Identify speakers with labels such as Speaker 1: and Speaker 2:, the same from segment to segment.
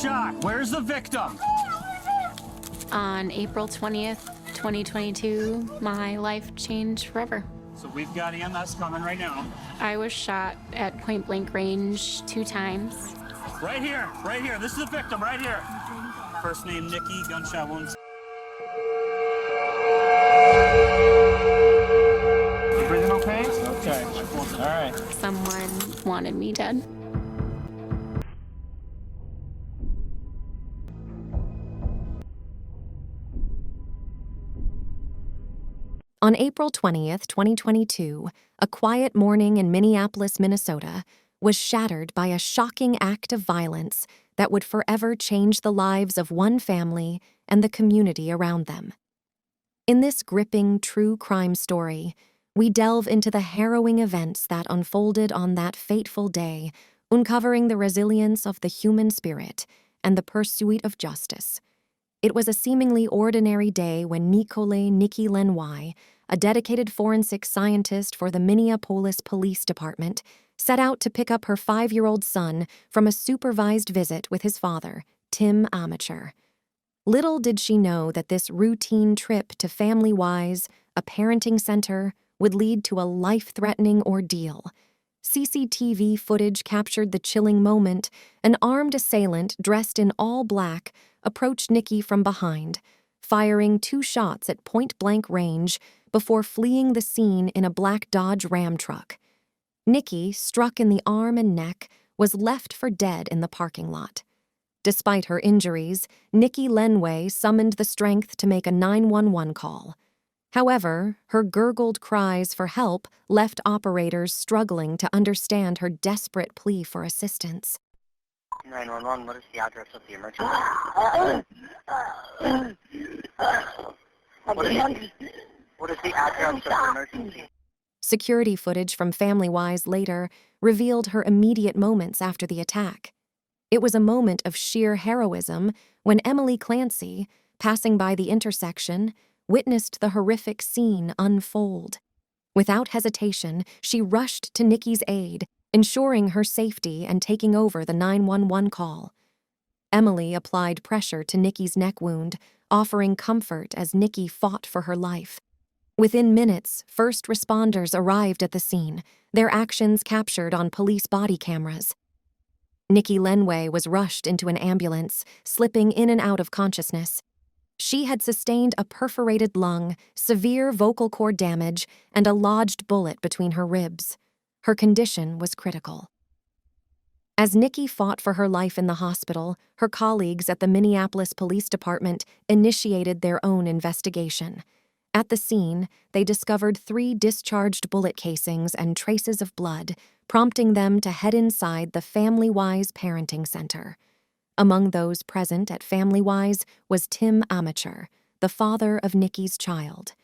Speaker 1: shot. Where's the victim?
Speaker 2: On April 20th, 2022, my life changed forever.
Speaker 1: So we've got EMS coming right now.
Speaker 2: I was shot at point blank range 2 times.
Speaker 1: Right here, right here. This is the victim, right here. First name Nicki, gunshot wounds. You breathing okay? Okay. All right.
Speaker 2: Someone wanted me dead.
Speaker 3: On April 20th, 2022, a quiet morning in Minneapolis, Minnesota, was shattered by a shocking act of violence that would forever change the lives of one family and the community around them. In this gripping true crime story, we delve into the harrowing events that unfolded on that fateful day, uncovering the resilience of the human spirit and the pursuit of justice. It was a seemingly ordinary day when Nicole Lenway, a dedicated forensic scientist for the Minneapolis Police Department, set out to pick up her 5-year-old son from a supervised visit with his father, Tim Amateur. Little did she know that this routine trip to Family Wise, a parenting center, would lead to a life-threatening ordeal. CCTV footage captured the chilling moment. An armed assailant dressed in all black approached Nicki from behind, firing 2 shots at point-blank range before fleeing the scene in a black Dodge Ram truck. Nicki, struck in the arm and neck, was left for dead in the parking lot. Despite her injuries, Nicki Lenway summoned the strength to make a 911 call. However, her gurgled cries for help left operators struggling to understand her desperate plea for assistance.
Speaker 4: 911, what is the address of the emergency? What is the address of the emergency?
Speaker 3: Security footage from Family Wise later revealed her immediate moments after the attack. It was a moment of sheer heroism when Emily Clancy, passing by the intersection, witnessed the horrific scene unfold. Without hesitation, she rushed to Nicki's aid, ensuring her safety and taking over the 911 call. Emily applied pressure to Nicki's neck wound, offering comfort as Nicki fought for her life. Within minutes, first responders arrived at the scene, their actions captured on police body cameras. Nicki Lenway was rushed into an ambulance, slipping in and out of consciousness. She had sustained a perforated lung, severe vocal cord damage, and a lodged bullet between her ribs. Her condition was critical. As Nicki fought for her life in the hospital, her colleagues at the Minneapolis Police Department initiated their own investigation. At the scene, they discovered 3 discharged bullet casings and traces of blood, prompting them to head inside the Family Wise Parenting Center. Among those present at Family Wise was Tim Amateur, the father of Nicki's child.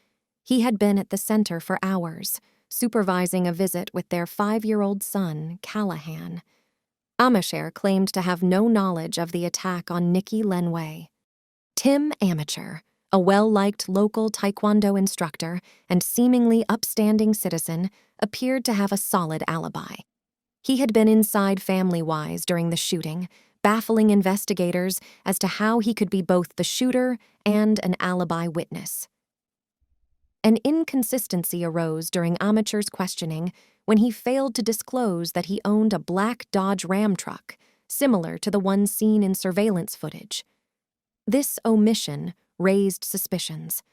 Speaker 3: He had been at the center for hours, supervising a visit with their 5-year-old son, Callahan. Amateur claimed to have no knowledge of the attack on Nicki Lenway. Tim Amateur, a well-liked local Taekwondo instructor and seemingly upstanding citizen, appeared to have a solid alibi. He had been inside Family Wise during the shooting, baffling investigators as to how he could be both the shooter and an alibi witness. An inconsistency arose during Amateur's questioning when he failed to disclose that he owned a black Dodge Ram truck, similar to the one seen in surveillance footage. This omission raised suspicions.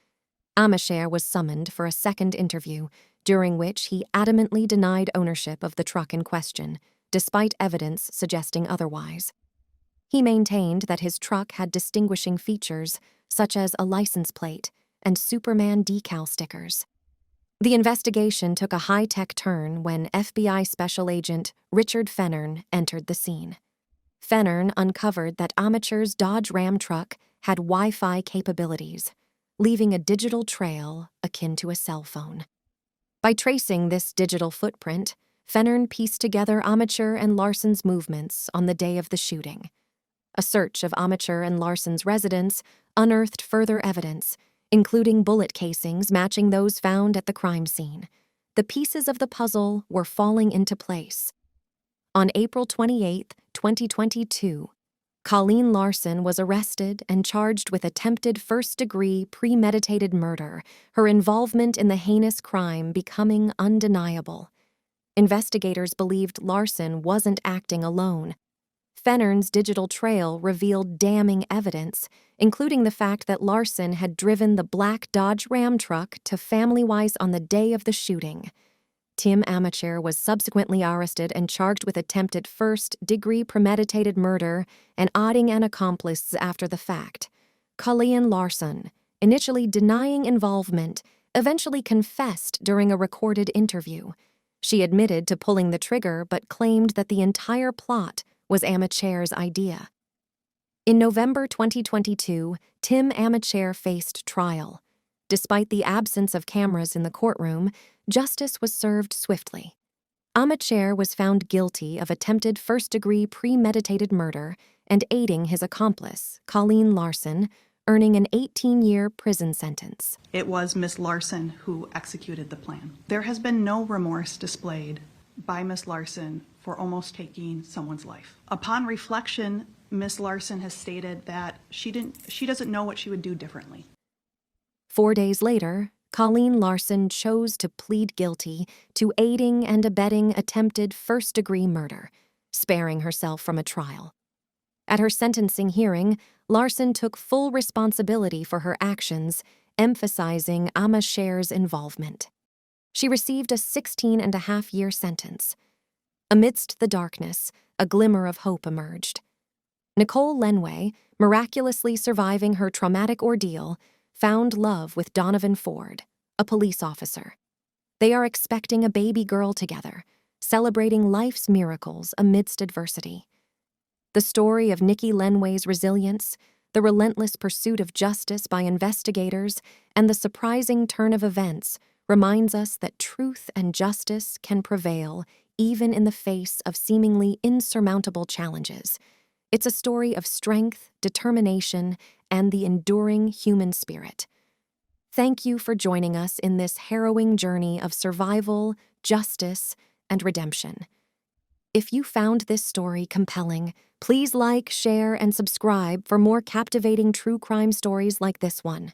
Speaker 3: Amateur was summoned for a second interview, during which he adamantly denied ownership of the truck in question, despite evidence suggesting otherwise. He maintained that his truck had distinguishing features, such as a license plate and Superman decal stickers. The investigation took a high-tech turn when FBI Special Agent Richard Fennern entered the scene. Fennern uncovered that Amateur's Dodge Ram truck had Wi-Fi capabilities, leaving a digital trail akin to a cell phone. By tracing this digital footprint, Fennern pieced together Amateur and Larson's movements on the day of the shooting. A search of Amateur and Larson's residence unearthed further evidence, including bullet casings matching those found at the crime scene. The pieces of the puzzle were falling into place. On April 28, 2022, Colleen Larson was arrested and charged with attempted first-degree premeditated murder, her involvement in the heinous crime becoming undeniable. Investigators believed Larson wasn't acting alone. Fennern's digital trail revealed damning evidence, including the fact that Larson had driven the black Dodge Ram truck to Family Wise on the day of the shooting. Tim Amacher was subsequently arrested and charged with attempted first-degree premeditated murder and aiding an accomplice after the fact. Colleen Larson, initially denying involvement, eventually confessed during a recorded interview. She admitted to pulling the trigger but claimed that the entire plot was Amacher's idea. In November 2022, Tim Amacher faced trial. Despite the absence of cameras in the courtroom, justice was served swiftly. Amacher was found guilty of attempted first-degree premeditated murder and aiding his accomplice, Colleen Larson, earning an 18-year prison sentence.
Speaker 5: It was Miss Larson who executed the plan. There has been no remorse displayed by Miss Larson for almost taking someone's life. Upon reflection, Miss Larson has stated that she doesn't know what she would do differently.
Speaker 3: 4 days later, Colleen Larson chose to plead guilty to aiding and abetting attempted first-degree murder, sparing herself from a trial. At her sentencing hearing, Larson took full responsibility for her actions, emphasizing Amacher's involvement. She received a 16-and-a-half-year sentence. Amidst the darkness, a glimmer of hope emerged. Nicole Lenway, miraculously surviving her traumatic ordeal, found love with Donovan Ford, a police officer. They are expecting a baby girl together, celebrating life's miracles amidst adversity. The story of Nicki Lenway's resilience, the relentless pursuit of justice by investigators, and the surprising turn of events reminds us that truth and justice can prevail even in the face of seemingly insurmountable challenges. It's a story of strength, determination, and the enduring human spirit. Thank you for joining us in this harrowing journey of survival, justice, and redemption. If you found this story compelling, please like, share, and subscribe for more captivating true crime stories like this one.